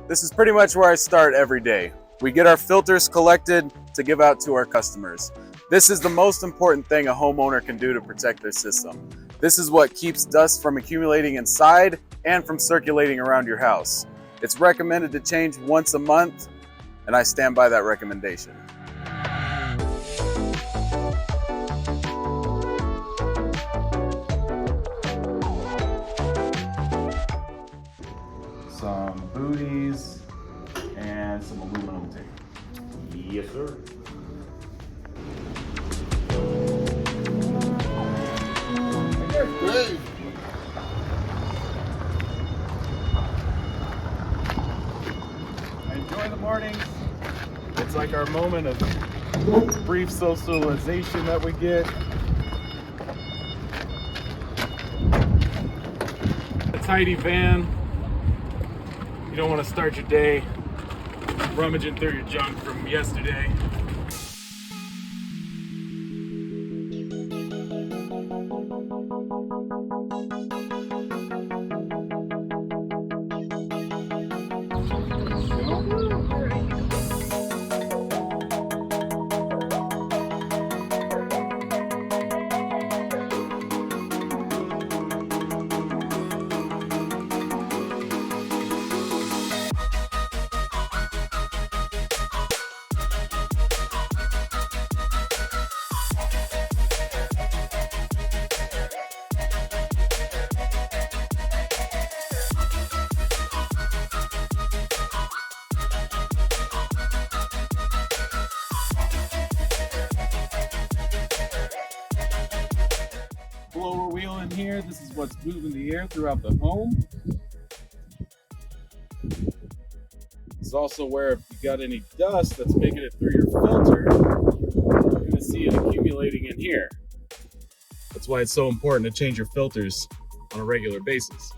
This is pretty much where I start every day. We get our filters collected to give out to our customers. This is the most important thing a homeowner can do to protect their system. This is what keeps dust from accumulating inside and from circulating around your house. It's recommended to change once a month, and I stand by that recommendation. Some booties and some aluminum tape. Yes, sir. Hey. I enjoy the mornings. It's like our moment of brief socialization that we get. A tidy van. You don't want to start your day rummaging through your junk from yesterday. Blower wheel in here. This is what's moving the air throughout the home. It's also where if you got any dust that's making it through your filter, you're going to see it accumulating in here. That's why it's so important to change your filters on a regular basis.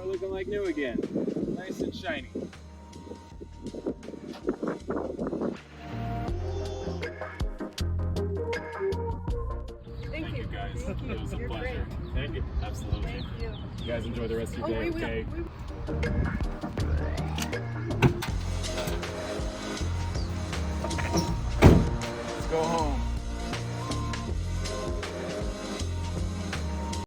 Looking like new again, nice and shiny. Thank you guys. Thank you. It was a You're pleasure. great. Thank you. Absolutely. Thank you. You guys enjoy the rest of your day. Okay. Let's go home.